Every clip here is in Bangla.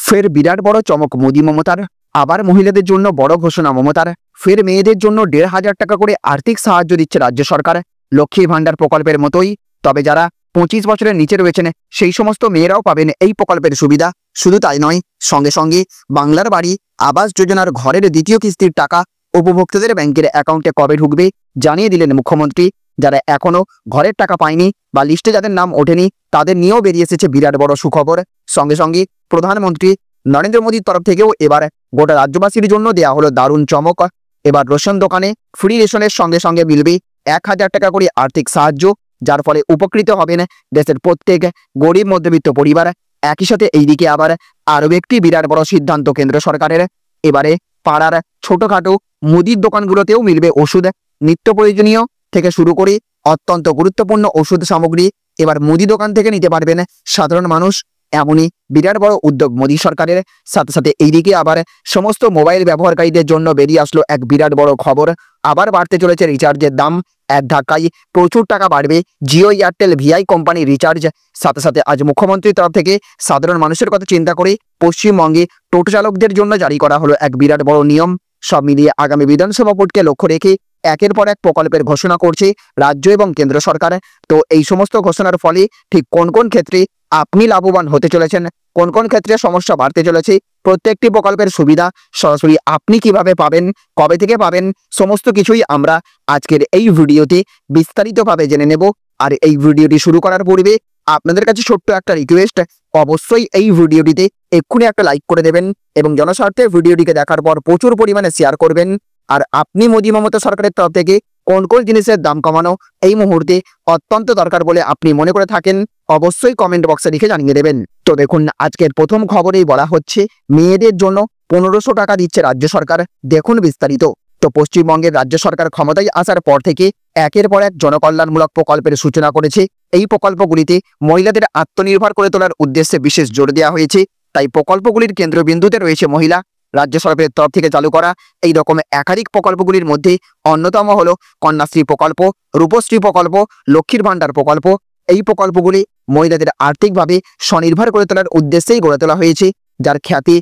ফের বিরাট বড় চমক মোদি মমতার। আবার মহিলাদের জন্য বড় ঘোষণা মমতার। ফের মেয়েদের জন্য ১,৫০০ টাকা করে আর্থিক সাহায্য দিচ্ছে রাজ্য সরকার। লক্ষ্মী ভাণ্ডার প্রকল্পের মতোই, তবে যারা ২৫ বছরের নিচে রয়েছেন সেই সমস্ত মেয়েরাও পাবেন এই প্রকল্পের সুবিধা। শুধু তাই নয়, সঙ্গে সঙ্গে বাংলার বাড়ি আবাস যোজনার ঘরের দ্বিতীয় কিস্তির টাকা উপভোক্তাদের ব্যাংকের অ্যাকাউন্টে কবে ঢুকবে জানিয়ে দিলেন মুখ্যমন্ত্রী। যারা এখনো ঘরের টাকা পায়নি বা লিস্টে যাদের নাম ওঠেনি তাদের নিয়েও বেরিয়ে এসেছে বিরাট বড় সুখবর। সঙ্গে সঙ্গে প্রধানমন্ত্রী নরেন্দ্র মোদীর তরফ থেকেও এবার গোটা রাজ্যবাসীর জন্য দেয়া হলো দারুণ চমক। এবার রেশন দোকানে ফ্রি রেশনের সঙ্গে সঙ্গে মিলবে ১,০০০ টাকা করে আর্থিক সাহায্য, যার ফলে উপকৃত হবেন দেশের প্রত্যেক গরিব মধ্যবিত্ত পরিবার। একই সাথে এইদিকে আবার আরও একটি বিরাট বড় সিদ্ধান্ত কেন্দ্র সরকারের। এবারে পাড়ার ছোটখাটো মুদির দোকানগুলোতেও মিলবে ওষুধ, নিত্য প্রয়োজনীয় থেকে শুরু করে অত্যন্ত গুরুত্বপূর্ণ ওষুধ সামগ্রী এবার মুদি দোকান থেকে নিতে পারবেন সাধারণ মানুষ। এমনই বিরাট বড় উদ্যোগ মোদী সরকারের। সাথে সাথে এইদিকে আবার সমস্ত মোবাইল ব্যবহারকারীদের জন্য বেরিয়ে আসলো এক বিরাট বড় খবর। আবার বাড়তে চলেছে রিচার্জের দাম। এক ধাক্কায় প্রচুর টাকা বাড়বে জিও, এয়ারটেল, ভিআই কোম্পানির রিচার্জ। সাথে সাথে আজ মুখ্যমন্ত্রীর তরফ থেকে সাধারণ মানুষের কথা চিন্তা করে পশ্চিমবঙ্গে টোটো চালকদের জন্য জারি করা হলো এক বিরাট বড় নিয়ম। সব মিলিয়ে আগামী বিধানসভা ভোটকে লক্ষ্য রেখে একের পর এক প্রকল্পের ঘোষণা করছে রাজ্য এবং কেন্দ্র সরকার। তো এই সমস্ত ঘোষণার ফলে ঠিক কোন কোন ক্ষেত্রে আপনি লাভবান হতে চলেছেন, কোন কোন ক্ষেত্রে সমস্যা বাড়তে চলেছে, প্রত্যেকটি প্রকল্পের সুবিধা সরাসরি আপনি কিভাবে পাবেন, কবে থেকে পাবেন, সমস্ত কিছুই আমরা আজকের এই ভিডিওতে বিস্তারিতভাবে জেনে নেব। আর এই ভিডিওটি শুরু করার পূর্বে আপনাদের কাছে ছোট্ট একটা রিকোয়েস্ট, অবশ্যই এই ভিডিওটিতে এক্ষুনি একটা লাইক করে দেবেন এবং জনস্বার্থে ভিডিওটিকে দেখার পর প্রচুর পরিমাণে শেয়ার করবেন। আর আপনি মোদী মমতা সরকারের তরফ থেকে কোন কোন জিনিসের দাম কমানো এই মুহূর্তে অত্যন্ত দরকার বলে আপনি মনে করে থাকেন অবশ্যই কমেন্ট বক্সে লিখে জানিয়ে দেবেন। তো দেখুন, আজকের প্রথম খবরেই বলা হচ্ছে মেয়েদের জন্য ১৫০০ টাকা দিচ্ছে রাজ্য সরকার। দেখুন বিস্তারিত। তো পশ্চিমবঙ্গের রাজ্য সরকার ক্ষমতায় আসার পর থেকে একের পর এক জনকল্যাণমূলক প্রকল্পের সূচনা করেছে। এই প্রকল্পগুলিতে মহিলাদের আত্মনির্ভর করে তোলার উদ্দেশ্যে বিশেষ জোর দেওয়া হয়েছে। তাই প্রকল্পগুলির কেন্দ্রবিন্দুতে রয়েছে মহিলা। রাজ্য সরকারের তরফ থেকে চালু করা এই রকম একাধিক প্রকল্পগুলির মধ্যে অন্যতম হলো কন্যাশ্রী প্রকল্প, রূপশ্রী প্রকল্প, লক্ষ্মীর ভাণ্ডার প্রকল্প। এই প্রকল্পগুলি মহিলাদের আর্থিকভাবে স্বনির্ভর করে তোলার উদ্দেশ্যেই গড়ে তোলা হয়েছে, যার খ্যাতি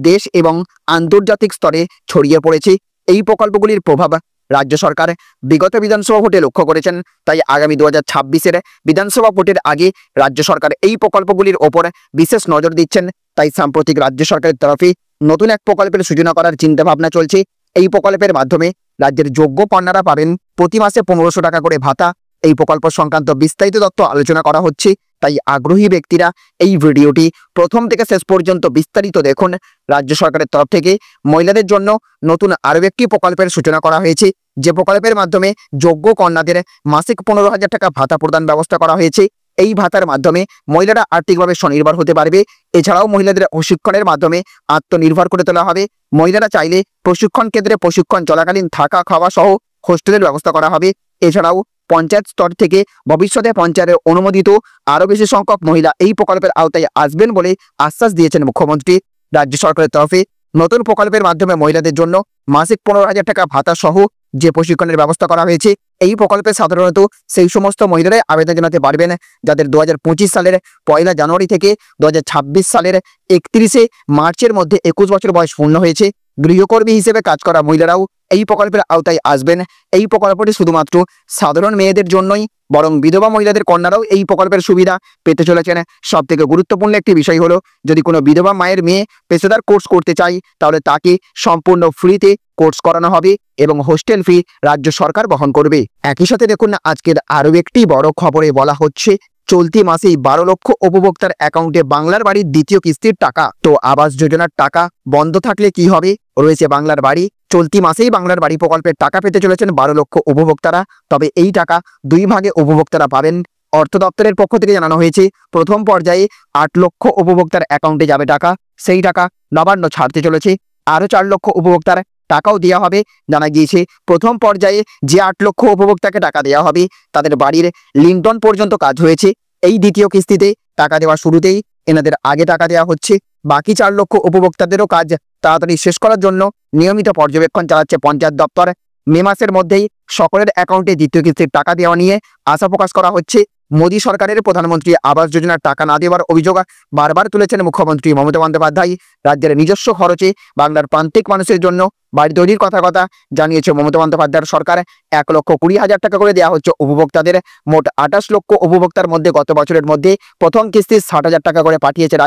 দেশ এবং আন্তর্জাতিক স্তরে ছড়িয়ে পড়েছে। এই প্রকল্পগুলির প্রভাব রাজ্য সরকার বিগত বিধানসভা ভোটে লক্ষ্য করেছেন। তাই আগামী ২০২৬-এর বিধানসভা ভোটের আগে রাজ্য সরকার এই প্রকল্পগুলির ওপর বিশেষ নজর দিচ্ছেন। তাই সাম্প্রতিক রাজ্য সরকারের তরফে নতুন এক প্রকল্পের সূচনা করার চিন্তাভাবনা চলছে। এই প্রকল্পের মাধ্যমে রাজ্যের যোগ্য কন্যারা পাবেন প্রতি মাসে ১৫০০ টাকা করে ভাতা। এই প্রকল্প সংক্রান্ত বিস্তারিত তথ্য আলোচনা করা হচ্ছে, তাই আগ্রহী ব্যক্তিরা এই ভিডিওটি প্রথম থেকে শেষ পর্যন্ত বিস্তারিত দেখুন। রাজ্য সরকারের তরফ থেকে মহিলাদের জন্য নতুন আরও একটি প্রকল্পের সূচনা করা হয়েছে, যে প্রকল্পের মাধ্যমে যোগ্য কন্যাদের মাসিক ১৫,০০০ টাকা ভাতা প্রদান ব্যবস্থা করা হয়েছে। এই ভাতার মাধ্যমে মহিলারা আর্থিকভাবে স্বনির্ভর হতে পারবে। এছাড়াও মহিলাদের প্রশিক্ষণের মাধ্যমে আত্মনির্ভর করে তোলা হবে। মহিলারা চাইলে প্রশিক্ষণ কেন্দ্রে প্রশিক্ষণ চলাকালীন থাকা খাওয়া সহ হোস্টেলের ব্যবস্থা করা হবে। এছাড়াও পঞ্চায়েত স্তর থেকে ভবিষ্যতে পঞ্চায়েতের অনুমোদিত আরও বেশি সংখ্যক মহিলা এই প্রকল্পের আওতায় আসবেন বলে আশ্বাস দিয়েছেন মুখ্যমন্ত্রী। রাজ্য সরকারের তরফে নতুন প্রকল্পের মাধ্যমে মহিলাদের জন্য মাসিক ১৫,০০০ টাকা ভাতা সহ যে প্রশিক্ষণের ব্যবস্থা করা হয়েছে, এই প্রকল্পে সাধারণত সেই সমস্ত মহিলারাই আবেদন জানাতে পারবেন যাদের ২০২৫ সালের ১ জানুয়ারি থেকে ২০২৬ সালের ৩১ মার্চের মধ্যে ২১ বছর বয়স পূর্ণ হয়েছে। গৃহকর্মী হিসেবে কাজ করা মহিলারাও এই প্রকল্পের আওতায় আসবেন। এই প্রকল্পটি শুধুমাত্র সাধারণ মেয়েদের জন্যই, বরং বিধবা মহিলাদের কন্যারাও এই প্রকল্পের সুবিধা পেতে চলেছেন। সব থেকে গুরুত্বপূর্ণ একটি বিষয় হলো, যদি কোনো বিধবা মায়ের মেয়ে পেশাদার কোর্স করতে চায় তাহলে তাকে সম্পূর্ণ ফ্রিতে কোর্স করানো হবে এবং হোস্টেল ফি রাজ্য সরকার বহন করবে। একই সাথে দেখুন, আজকের আরও একটি বড় খবরে বলা হচ্ছে চলতি মাসেই ১২ লক্ষ উপভোক্তার অ্যাকাউন্টে বাংলার বাড়ির দ্বিতীয় কিস্তির টাকা। তো আবাস যোজনার টাকা বন্ধ থাকলে কি হবে? রয়েছে বাংলার বাড়ি। চলতি মাসেই বাংলার বাড়ি প্রকল্পের টাকা পেতে চলেছেন ১২ লক্ষ উপভোক্তারা। তবে এই টাকা দুই ভাগে উপভোক্তারা পাবেন। অর্থ দপ্তরের পক্ষ থেকে জানানো হয়েছে, প্রথম পর্যায়ে ৮ লক্ষ উপভোক্তার অ্যাকাউন্টে যাবে টাকা। সেই টাকা নবান্ন ছাড়তে চলেছে। আরও ৪ লক্ষ উপভোক্তার টাকাও দেওয়া হবে। জানা গিয়েছে, প্রথম পর্যায়ে যে ৮ লক্ষ উপভোক্তাকে টাকা দেওয়া হবে তাদের বাড়ির লিন্টন পর্যন্ত কাজ হয়েছে। এই দ্বিতীয় কিস্তিতে টাকা দেওয়া শুরুতেই এনাদের আগে টাকা দেওয়া হচ্ছে। বাকি ৪ লক্ষ উপভোক্তাদেরও কাজ তাড়াতাড়ি শেষ করার জন্য নিয়মিত পর্যবেক্ষণ চালাচ্ছে পঞ্চায়েত দপ্তর। মে মাসের মধ্যেই সকলের অ্যাকাউন্টে দ্বিতীয় কিস্তির টাকা দেওয়া নিয়ে আশা প্রকাশ করা হচ্ছে। মোদী সরকারের প্রধানমন্ত্রী আবাস যোজনার টাকা না দেওয়ার অভিযোগ বারবার তুলেছেন মুখ্যমন্ত্রী মমতা বন্দ্যোপাধ্যায়। রাজ্যের নিজস্ব খরচে বাংলার প্রান্তিক মানুষের জন্য বাড়ি তৈরির কথা জানিয়েছে মমতা বন্দ্যোপাধ্যায়ের সরকার। 1,20,000 টাকা করে দেওয়া হচ্ছে উপভোক্তাদের। মোট 28 লক্ষ উপভোক্তার মধ্যে গত বছরের মধ্যে প্রথম কিস্তি 60,000 টাকা করে পাঠিয়েছে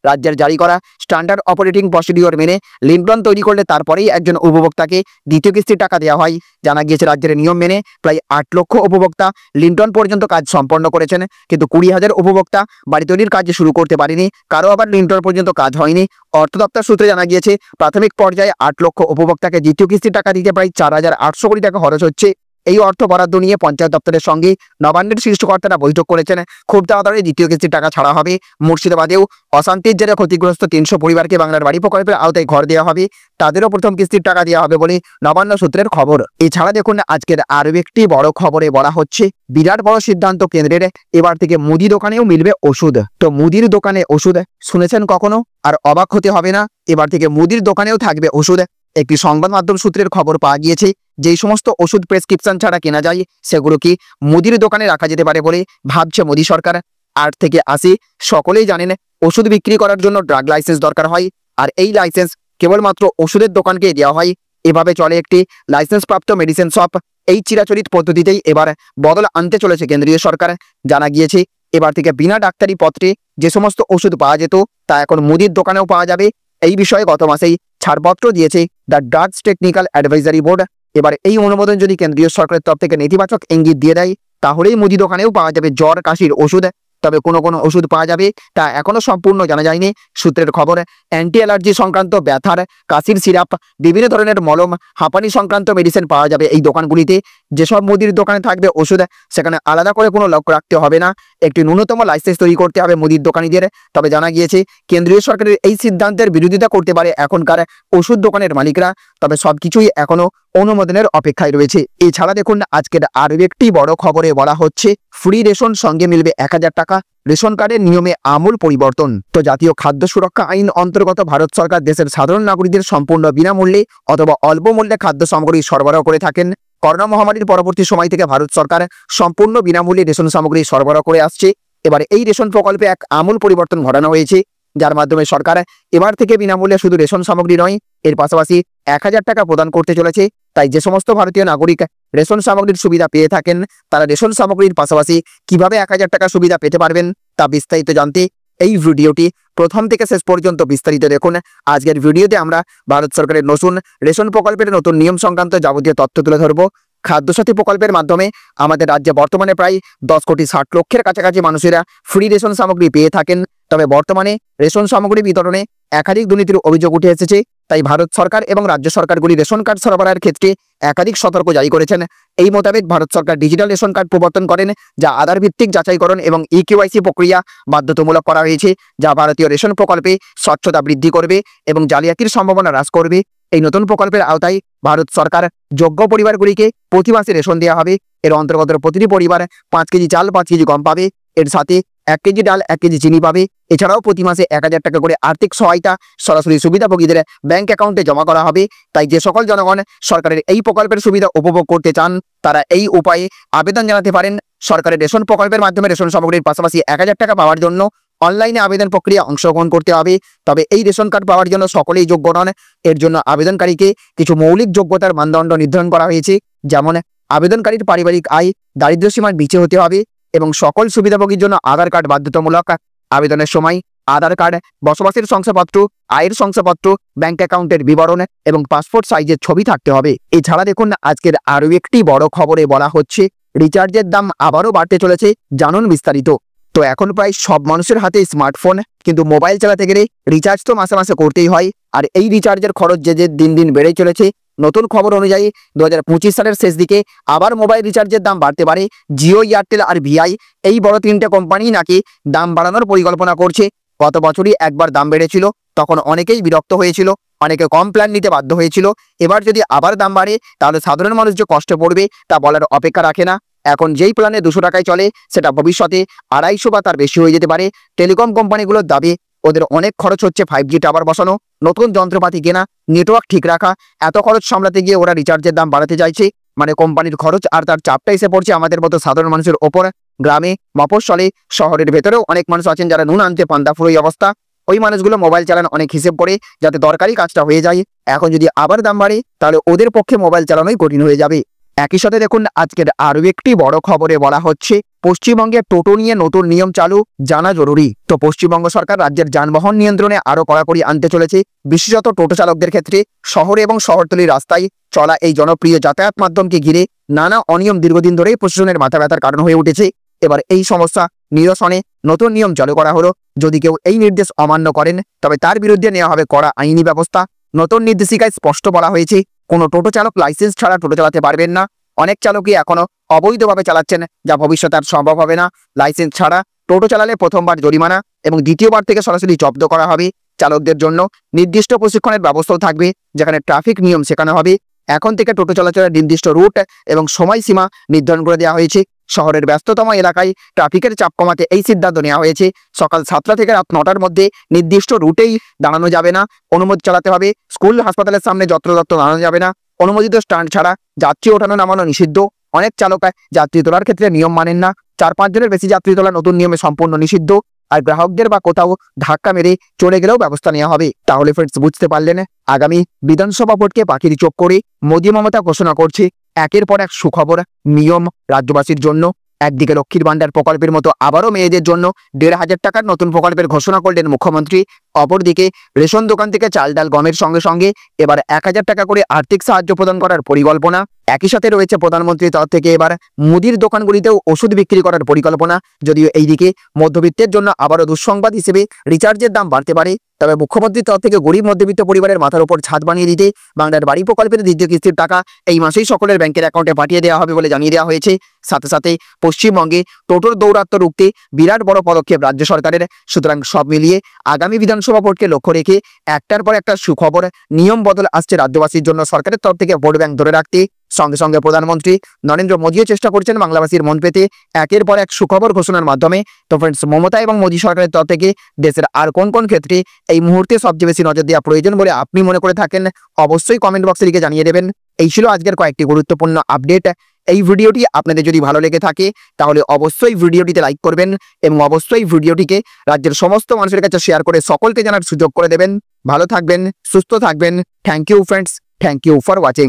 রাজ্যের জারি করা স্ট্যান্ডার্ড অপারেটিং প্রসিডিওর মেনে লিন্টন তৈরি করলে তারপরেই একজন উপভোক্তাকে দ্বিতীয় কিস্তির টাকা দেওয়া হয়। জানা গিয়েছে রাজ্যের নিয়ম মেনে প্রায় 8 লক্ষ উপভোক্তা লিন্টন পর্যন্ত কাজ সম্পন্ন করেছেন, কিন্তু 20,000 উপভোক্তা বাড়ি তৈরির কাজ শুরু করতে পারেনি। কারো আবার লিন্টন পর্যন্ত কাজ হয়নি। অর্থ দপ্তর সূত্রে জানা গিয়েছে প্রাথমিক পর্যায়ে 8 লক্ষ উপভোক্তাকে দ্বিতীয় কিস্তির টাকা দিতে প্রায় 4,800 কোটি টাকা খরচ হচ্ছে। এই অর্থ বরাদ্দ নিয়ে পঞ্চায়েত দপ্তরের সঙ্গে নবান্নের শীর্ষকর্তারা বৈঠক করেছেন। খুব তাড়াতাড়ি দ্বিতীয় কিস্তির টাকা ছাড়া হবে। মুর্শিদাবাদেও অশান্তির জেরে ক্ষতিগ্রস্ত 300 পরিবারকে বাংলার বাড়ি প্রকল্পের আওতায় ঘর দেওয়া হবে। তাদেরও প্রথম কিস্তির টাকা দেওয়া হবে বলে নবান্ন সূত্রের খবর। এছাড়া দেখুন আজকের আরও একটি বড় খবরে বলা হচ্ছে বিরাট বড় সিদ্ধান্ত কেন্দ্রের, এবার থেকে মুদি দোকানেও মিলবে ওষুধ। তো মুদির দোকানে ওষুধ শুনেছেন কখনো? আর অবাক হতে হবে না, এবার থেকে মুদির দোকানেও থাকবে ওষুধ। একটি সংবাদ মাধ্যম সূত্রের খবর পাওয়া গিয়েছে যেই সমস্ত ওষুধ প্রেসক্রিপশন ছাড়া কেনা যায় সেগুলো কি মুদির দোকানে রাখা যেতে পারে বলে ভাবছে মোদী সরকার। 8 থেকে 80 সকলেই জানেন ওষুধ বিক্রি করার জন্য ড্রাগ লাইসেন্স দরকার হয়, আর এই লাইসেন্স কেবলমাত্র ওষুধের দোকানকে দেওয়া হয়। এভাবে চলে একটি লাইসেন্স প্রাপ্ত মেডিসিন শপ। এই চিরাচরিত পদ্ধতিতেই এবার বদল আনতে চলেছে কেন্দ্রীয় সরকার। জানা গিয়েছে এবার থেকে বিনা ডাক্তারি পত্রে যে সমস্ত ওষুধ পাওয়া যেত তা এখন মুদির দোকানেও পাওয়া যাবে। এই বিষয়ে গত মাসেই ছাড়পত্র দিয়েছে the drugs technical advisory board. এবার এই অনুমোদন যদি কেন্দ্রীয় সরকারের তরফ থেকে নেতিবাচক ইঙ্গিত দিয়ে দেয় তাহলেই মুদি দোকানেও পাওয়া যাবে জ্বর কাশির ওষুধ। তবে কোন ওষুধ পাওয়া যাবে তা এখনো সম্পূর্ণ জানা যায়নি। সূত্রের খবর অ্যান্টি অ্যালার্জি সংক্রান্ত ব্যথার কাশির সিরাপ, বিভিন্ন ধরনের মলম, হাঁপানি সংক্রান্ত মেডিসিন পাওয়া যাবে এই দোকানগুলিতে। যেসব মুদির দোকানে থাকবে ওষুধ সেখানে আলাদা করে কোনো লক্ষ্য রাখতে হবে না, একটি ন্যূনতম লাইসেন্স তৈরি করতে হবে মুদির দোকানিদের। তবে জানা গিয়েছে কেন্দ্রীয় সরকারের এই সিদ্ধান্তের বিরোধিতা করতে পারে এখনকার ওষুধ দোকানের মালিকরা। তবে সবকিছুই এখনো অনুমোদনের অপেক্ষায় রয়েছে। এছাড়া দেখুন আজকের আরও একটি বড় খবরে বলা হচ্ছে ফ্রি রেশন সঙ্গে মিলবে 1,000 টাকা। রেশন কার্ডের নিয়মে আমূল পরিবর্তন। তো জাতীয় খাদ্য সুরক্ষা আইন অন্তর্গত ভারত সরকার দেশের সাধারণ নাগরিকদের সম্পূর্ণ বিনামূল্যে অথবা অল্প মূল্যে খাদ্য সামগ্রী সরবরাহ করে থাকেন। করোনা মহামারীর পরবর্তী সময় থেকে ভারত সরকার সম্পূর্ণ বিনামূল্যে রেশন সামগ্রী সরবরাহ করে আসছে। এবার এই রেশন প্রকল্পে এক আমূল পরিবর্তন ঘটানো হয়েছে, যার মাধ্যমে সরকার এবার থেকে বিনামূল্যে শুধু রেশন সামগ্রী নয়, এর পাশাপাশি 1,000 টাকা প্রদান করতে চলেছে। তাই যে সমস্ত ভারতীয় নাগরিক রেশন সামগ্রীর সুবিধা পেয়ে থাকেন তারা রেশন সামগ্রীর পাশাপাশি কিভাবে 1,000 টাকা সুবিধা পেতে পারবেন তা বিস্তারিত জানতে এই ভিডিওটি প্রথম থেকে শেষ পর্যন্ত বিস্তারিত দেখুন। আজকের ভিডিওতে আমরা ভারত সরকারের নতুন রেশন প্রকল্পের নতুন নিয়ম সংক্রান্ত যাবতীয় তথ্য তুলে ধরব। খাদ্যসাথী প্রকল্পের মাধ্যমে আমাদের রাজ্যে বর্তমানে প্রায় 10,60,00,000 কাছাকাছি মানুষেরা ফ্রি রেশন সামগ্রী পেয়ে থাকেন। তবে বর্তমানে রেশন সামগ্রী বিতরণে একাধিক দুর্নীতির অভিযোগ উঠে এসেছে। তাই ভারত সরকার এবং রাজ্য সরকারগুলি রেশন কার্ড সরবরাহের ক্ষেত্রে একাধিক সতর্ক জারি করেছেন। এই মোতাবেক ভারত সরকার ডিজিটাল রেশন কার্ড প্রবর্তন করেন, যা আধার ভিত্তিক যাচাইকরণ এবং ইকেওয়াইসি প্রক্রিয়া বাধ্যতামূলক করা হয়েছে, যা ভারতীয় রেশন প্রকল্পে স্বচ্ছতা বৃদ্ধি করবে এবং জালিয়াতির সম্ভাবনা হ্রাস করবে। এই নতুন প্রকল্পের আওতায় ভারত সরকার যোগ্য পরিবারগুলিকে প্রতি মাসে রেশন দেওয়া হবে। এর অন্তর্গত প্রতিটি পরিবার 5 কেজি চাল 5 কেজি গম পাবে। এর সাথে 1 কেজি ডাল 1 কেজি চিনি পাবে। এছাড়াও প্রতি মাসে 1,000 টাকা করে আর্থিক সহায়তা সরাসরি সুবিধাভোগীদের ব্যাংক অ্যাকাউন্টে জমা করা হবে। তাই যে সকল জনগণ সরকারের এই প্রকল্পের সুবিধা উপভোগ করতে চান তারা এই উপায়ে আবেদন জানাতে পারেন। সরকারের রেশন প্রকল্পের মাধ্যমে রেশন সামগ্রীর পাশাপাশি 1,000 টাকা পাওয়ার জন্য অনলাইনে আবেদন প্রক্রিয়া অংশগ্রহণ করতে হবে। তবে এই রেশন কার্ড পাওয়ার জন্য সকলেই যোগ্য নন। এর জন্য আবেদনকারীকে কিছু মৌলিক যোগ্যতার মানদণ্ড নির্ধারণ করা হয়েছে, যেমন আবেদনকারীর পারিবারিক আয় দারিদ্র্যসীমার নিচে হতে হবে এবং সকল সুবিধাভোগীর জন্য আধার কার্ড বাধ্যতামূলক। আবেদনের সময় আধার কার্ড, বসবাসের শংসাপত্র, আয়ের শংসাপত্র, ব্যাংক অ্যাকাউন্টের বিবরণ এবং পাসপোর্ট সাইজের ছবি থাকতে হবে। এছাড়া দেখুন আজকের আরও একটি বড় খবরে বলা হচ্ছে রিচার্জের দাম আবারও বাড়তে চলেছে, জানুন বিস্তারিত। তো এখন প্রায় সব মানুষের হাতে স্মার্টফোন, কিন্তু মোবাইল চালাতে গেলে রিচার্জ তো মাসে মাসে করতেই হয়। আর এই রিচার্জের খরচ যে দিন দিন বেড়েই চলেছে। নতুন খবর অনুযায়ী 2025 সালের শেষ দিকে আবার মোবাইল রিচার্জের দাম বাড়তে পারে। জিও, এয়ারটেল আর ভিআই এই বড় 3টে কোম্পানি নাকি দাম বাড়ানোর পরিকল্পনা করছে। গত বছরই একবার দাম বেড়েছিল, তখন অনেকেই বিরক্ত হয়েছিল, অনেকে কম প্ল্যান নিতে বাধ্য হয়েছিল। এবার যদি আবার দাম বাড়ে তাহলে সাধারণ মানুষ যে কষ্ট পড়বে তা বলার অপেক্ষা রাখে না। এখন যেই প্ল্যানে 200 টাকায় চলে সেটা ভবিষ্যতে 250 বা তার বেশি হয়ে যেতে পারে। টেলিকম কোম্পানিগুলোর দাবি ওদের অনেক খরচ হচ্ছে 5G টাওয়ার বসানো, নতুন যন্ত্রপাতি কেনা, নেটওয়ার্ক ঠিক রাখা। এত খরচ সামলাতে গিয়ে ওরা রিচার্জের দাম বাড়াতে চাইছে। মানে কোম্পানির খরচ আর তার চাপটা এসে পড়ছে আমাদের মতো সাধারণ মানুষের ওপর। গ্রামে, মফস্বলে, শহরের ভেতরেও অনেক মানুষ আছেন যারা নুন আনতে পান্তা ফুরোই অবস্থা। ওই মানুষগুলো মোবাইল চালান অনেক হিসেব করে, যাতে দরকারি কাজটা হয়ে যায়। এখন যদি আবার দাম বাড়ে, তাহলে ওদের পক্ষে মোবাইল চালানোই কঠিন হয়ে যাবে। একই সাথে দেখুন, আজকের আরও একটি বড় খবরে বলা হচ্ছে পশ্চিমবঙ্গে টোটো নিয়ে নতুন নিয়ম চালু, জানা জরুরি। তো পশ্চিমবঙ্গ সরকার রাজ্যের যানবাহন নিয়ন্ত্রণে আরও কড়াকড়ি আনতে চলেছে, বিশেষত টোটো চালকদের ক্ষেত্রে। শহরে এবং শহরতলির রাস্তায় চলা এই জনপ্রিয় যাতায়াত মাধ্যমকে ঘিরে নানা অনিয়ম দীর্ঘদিন ধরেই প্রশাসনের মাথা ব্যথার কারণ হয়ে উঠেছে। এবার এই সমস্যা নিরসনে নতুন নিয়ম চালু করা হলো। যদি কেউ এই নির্দেশ অমান্য করেন, তবে তার বিরুদ্ধে নেওয়া হবে কড়া আইনি ব্যবস্থা। নতুন নির্দেশিকায় স্পষ্ট বলা হয়েছে, কোনো টোটো চালক লাইসেন্স ছাড়া টোটো চালাতে পারবেন না। অনেক চালকই এখনো অবৈধভাবে চালাচ্ছেন, যা ভবিষ্যতে আর সম্ভব হবে না। লাইসেন্স ছাড়া টোটো চালালে প্রথমবার জরিমানা এবং দ্বিতীয়বার থেকে সরাসরি জব্দ করা হবে। চালকদের জন্য নির্দিষ্ট প্রশিক্ষণের ব্যবস্থাও থাকবে, যেখানে ট্রাফিক নিয়ম শেখানো হবে। এখন থেকে টোটো চলাচলের নির্দিষ্ট রুট এবং সময়সীমা নির্ধারণ করে দেওয়া হয়েছে। শহরের ব্যস্ততম এলাকায় ট্রাফিকের চাপ কমাতে এই সিদ্ধান্ত নেওয়া হয়েছে। সকাল 7টা থেকে রাত 9টার মধ্যে নির্দিষ্ট রুটেই দাঁড়ানো যাবে না, অনুমতি চালাতে হবে। স্কুল, হাসপাতালের সামনে যত্রতত্র দাঁড়ানো যাবে না। অনুমোদিত স্ট্যান্ড ছাড়া যাত্রী ওঠানো নামানো নিষিদ্ধ। অনেক চালক যাত্রী তোলার ক্ষেত্রে নিয়ম মানেন না। 4-5 জনের বেশি যাত্রী তোলা নতুন নিয়মে সম্পূর্ণ নিষিদ্ধ। আর গ্রাহকদের বা কোথাও ধাক্কা মেরে চলে গেলেও ব্যবস্থা নেওয়া হবে। তাহলে ফ্রেন্ডস, বুঝতে পারলেন, আগামী বিধানসভা ভোটকে পাখির চোখ করে মোদি মমতা ঘোষণা করছে একের পর এক সুখবর, নিয়ম রাজ্যবাসীর জন্য। একদিকে লক্ষ্মীর ভান্ডার প্রকল্পের মতো আবারও মেয়েদের জন্য 1,500 টাকার নতুন প্রকল্পের ঘোষণা করলেন মুখ্যমন্ত্রী। অপরদিকে রেশন দোকান থেকে চাল, ডাল, গমের সঙ্গে সঙ্গে এবার 1,000 টাকা করে আর্থিক সাহায্য প্রদান করার পরিকল্পনা। একই সাথে রয়েছে প্রধানমন্ত্রীর তরফ থেকে এবার মুদির দোকানগুলিতেও ওষুধ বিক্রি করার পরিকল্পনা। যদিও এইদিকে মধ্যবিত্তের জন্য আবারও দুঃসংবাদ হিসেবে রিচার্জের দাম বাড়তে পারে, তবে মুখ্যমন্ত্রীর তরফ থেকে গরিব মধ্যবিত্ত পরিবারের মাথার উপর ছাদ বানিয়ে দিতে বাংলার বাড়ি প্রকল্পের দ্বিতীয় কিস্তির টাকা এই মাসেই সকলের ব্যাংকের অ্যাকাউন্টে পাঠিয়ে দেওয়া হবে বলে জানিয়ে দেওয়া হয়েছে। সাথে সাথে পশ্চিমবঙ্গে টোটোর দৌরাত্ম্য রুখতে বিরাট বড় পদক্ষেপ রাজ্য সরকারের। সুতরাং সব মিলিয়ে আগামী বিধানসভা ভোটকে লক্ষ্য রেখে একটার পর একটা সুখবর, নিয়ম বদল আসছে রাজ্যবাসীর জন্য সরকারের তরফ থেকে ভোট ব্যাংক ধরে রাখতে। সঙ্গে সঙ্গে প্রধানমন্ত্রী নরেন্দ্র মোদীও চেষ্টা করছেন বাংলাবাসীর মন পেতে একের পর এক সুখবর ঘোষণার মাধ্যমে। তো ফ্রেন্ডস, মমতা এবং মোদী সরকারের তরফ থেকে দেশের আর কোন কোন ক্ষেত্রে এই মুহূর্তে সবচেয়ে বেশি নজর দেওয়া প্রয়োজন বলে আপনি মনে করে থাকেন, অবশ্যই কমেন্ট বক্সে লিখে জানিয়ে দেবেন। এই ছিল আজকের কয়েকটি গুরুত্বপূর্ণ আপডেট। এই ভিডিওটি আপনাদের যদি ভালো লেগে থাকে, তাহলে অবশ্যই ভিডিওটিতে লাইক করবেন এবং অবশ্যই ভিডিওটিকে রাজ্যের সমস্ত মানুষের কাছে শেয়ার করে সকলকে জানার সুযোগ করে দেবেন। ভালো থাকবেন, সুস্থ থাকবেন। Thank you friends, thank you for watching.